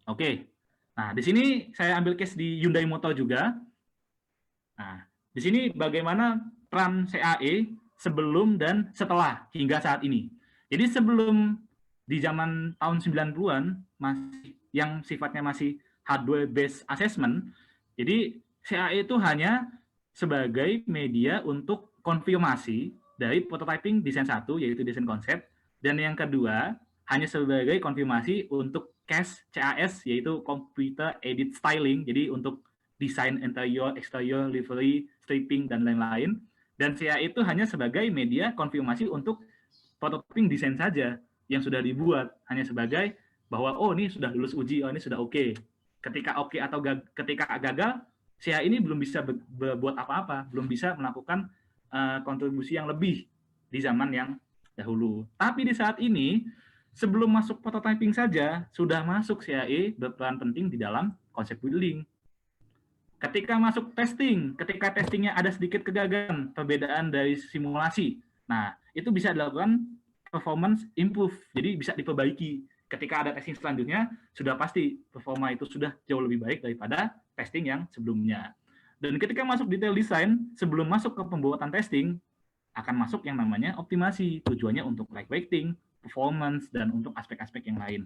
Oke. Nah, di sini saya ambil case di Hyundai Motor juga. Nah, di sini bagaimana peran CAE sebelum dan setelah hingga saat ini. Jadi sebelum di zaman tahun 90-an masih yang sifatnya masih hardware based assessment, jadi CAE itu hanya sebagai media untuk konfirmasi dari prototyping desain satu yaitu desain konsep, dan yang kedua hanya sebagai konfirmasi untuk CAS yaitu computer aided styling, jadi untuk desain interior, eksterior, livery, stripping, dan lain-lain. Dan CA itu hanya sebagai media konfirmasi untuk prototyping desain saja yang sudah dibuat, hanya sebagai bahwa oh ini sudah lulus uji, oh ini sudah oke. Ketika oke atau ketika gagal, CA ini belum bisa berbuat apa-apa, belum bisa melakukan kontribusi yang lebih di zaman yang dahulu. Tapi di saat ini, sebelum masuk prototyping saja, sudah masuk CAE berperan penting di dalam konsep building. Ketika masuk testing, ketika testingnya ada sedikit kegagalan, perbedaan dari simulasi, nah itu bisa dilakukan performance improve, jadi bisa diperbaiki. Ketika ada testing selanjutnya, sudah pasti performa itu sudah jauh lebih baik daripada testing yang sebelumnya. Dan ketika masuk detail design, sebelum masuk ke pembuatan testing, akan masuk yang namanya optimasi, tujuannya untuk lightweighting, performance, dan untuk aspek-aspek yang lain.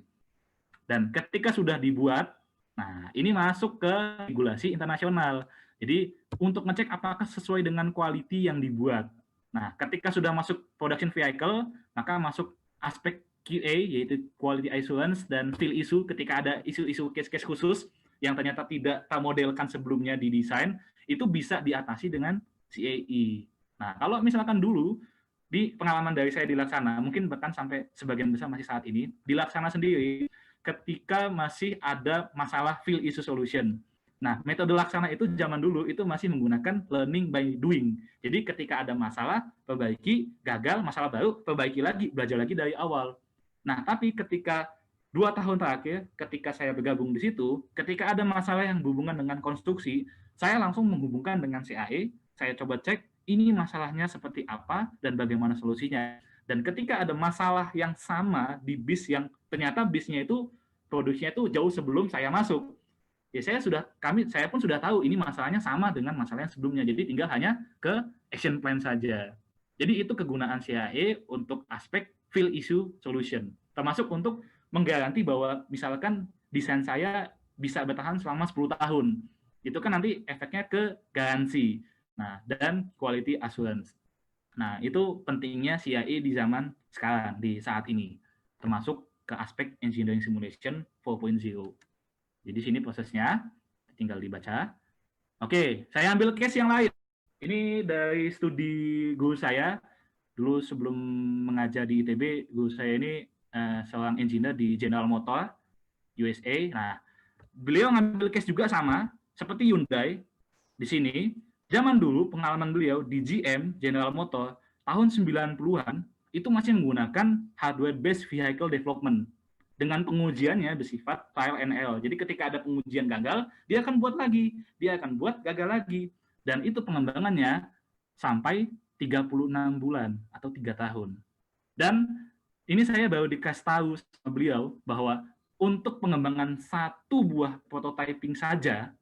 Dan ketika sudah dibuat, nah ini masuk ke regulasi internasional. Jadi untuk ngecek apakah sesuai dengan quality yang dibuat. Nah, ketika sudah masuk production vehicle, maka masuk aspek QA, yaitu quality assurance, dan field issue ketika ada isu-isu case-case khusus yang ternyata tidak termodelkan sebelumnya di desain, itu bisa diatasi dengan CAE. Nah, kalau misalkan dulu, di pengalaman dari saya di Laksana, mungkin bahkan sampai sebagian besar masih saat ini, di Laksana sendiri, ketika masih ada masalah field issue solution. Nah, metode Laksana itu zaman dulu itu masih menggunakan learning by doing. Jadi ketika ada masalah, perbaiki, gagal, masalah baru, perbaiki lagi, belajar lagi dari awal. Nah, tapi ketika 2 tahun terakhir, ketika saya bergabung di situ, ketika ada masalah yang berhubungan dengan konstruksi, saya langsung menghubungkan dengan CAE, saya coba cek, ini masalahnya seperti apa dan bagaimana solusinya. Dan ketika ada masalah yang sama di bis yang ternyata bisnya itu produksinya itu jauh sebelum saya masuk, ya saya pun sudah tahu ini masalahnya sama dengan masalah yang sebelumnya, jadi tinggal hanya ke action plan saja. Jadi itu kegunaan CAE untuk aspek field issue solution, termasuk untuk menggaransi bahwa misalkan desain saya bisa bertahan selama 10 tahun, itu kan nanti efeknya ke garansi, nah dan quality assurance. Nah itu pentingnya CAE di zaman sekarang, di saat ini, termasuk ke aspek engineering simulation 4.0. Jadi sini prosesnya, tinggal dibaca. Oke, saya ambil case yang lain. Ini dari studi guru saya. Dulu sebelum mengajar di ITB, guru saya ini seorang engineer di General Motors USA. Nah, beliau ngambil case juga sama, seperti Hyundai. Di sini, zaman dulu pengalaman beliau di GM, General Motors, tahun 90-an, itu masih menggunakan hardware-based vehicle development dengan pengujiannya bersifat trial and error. Jadi ketika ada pengujian gagal, dia akan buat lagi, dia akan buat gagal lagi. Dan itu pengembangannya sampai 36 bulan atau 3 tahun. Dan ini saya baru dikasih tahu sama beliau bahwa untuk pengembangan satu buah prototyping saja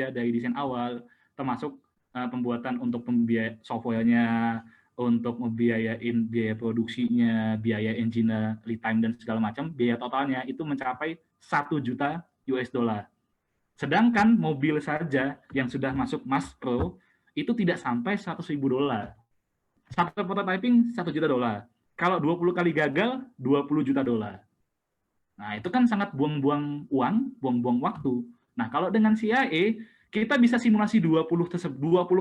dari desain awal, termasuk pembuatan untuk pembiayaan softwarenya, untuk membiayain biaya produksinya, biaya engineer, lead time, dan segala macam, biaya totalnya itu mencapai 1 juta US dollar. Sedangkan mobil saja yang sudah masuk Mass Pro itu tidak sampai 100.000 dolar. Satu prototyping 1 juta dolar. Kalau 20 kali gagal, 20 juta dolar. Nah, itu kan sangat buang-buang uang, buang-buang waktu. Nah, kalau dengan CIA, kita bisa simulasi 20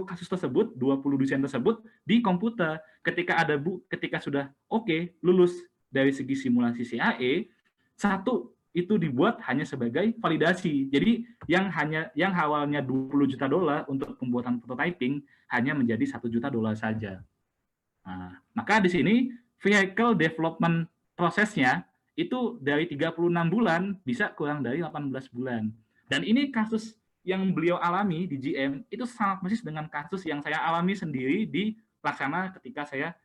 kasus tersebut, 20 desain tersebut di komputer. Ketika sudah oke, lulus dari segi simulasi CIA, satu itu dibuat hanya sebagai validasi. Jadi yang awalnya 20 juta dolar untuk pembuatan prototyping hanya menjadi 1 juta dolar saja. Nah, maka di sini vehicle development prosesnya itu dari 36 bulan bisa kurang dari 18 bulan. Dan ini kasus yang beliau alami di GM itu sangat persis dengan kasus yang saya alami sendiri di Laksana ketika saya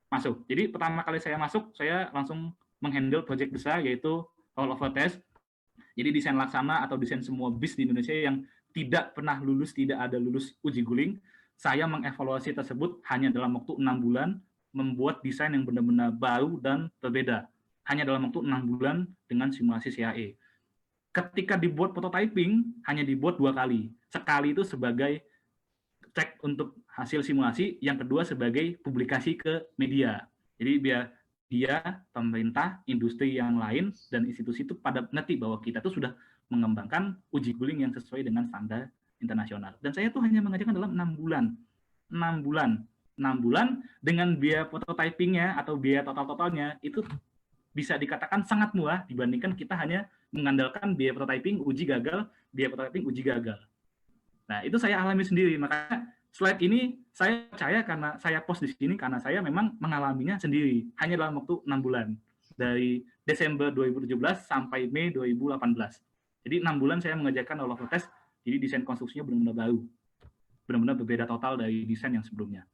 masuk. Jadi pertama kali saya masuk, saya langsung menghandle project besar yaitu rollover test. Jadi desain laksana atau desain semua bis di Indonesia yang tidak pernah lulus, tidak ada lulus uji guling, saya mengevaluasi tersebut hanya dalam waktu 6 bulan, membuat desain yang benar-benar baru dan berbeda. Hanya dalam waktu 6 bulan dengan simulasi CAE. Ketika dibuat prototyping, hanya dibuat 2 kali. Sekali itu sebagai cek untuk hasil simulasi, yang kedua sebagai publikasi ke media. Jadi biar dia, pemerintah, industri yang lain, dan institusi itu pada ngerti bahwa kita tuh sudah mengembangkan uji guling yang sesuai dengan standar internasional. Dan saya tuh hanya mengerjakan dalam 6 bulan. 6 bulan. 6 bulan dengan biaya prototypingnya atau biaya total-totalnya itu bisa dikatakan sangat murah dibandingkan kita hanya mengandalkan biaya prototyping, uji gagal, biaya prototyping, uji gagal. Nah, itu saya alami sendiri. Makanya slide ini saya percaya karena saya post di sini karena saya memang mengalaminya sendiri hanya dalam waktu 6 bulan dari Desember 2017 sampai Mei 2018. Jadi 6 bulan saya mengerjakan all of the test, jadi desain konstruksinya benar-benar baru, benar-benar berbeda total dari desain yang sebelumnya.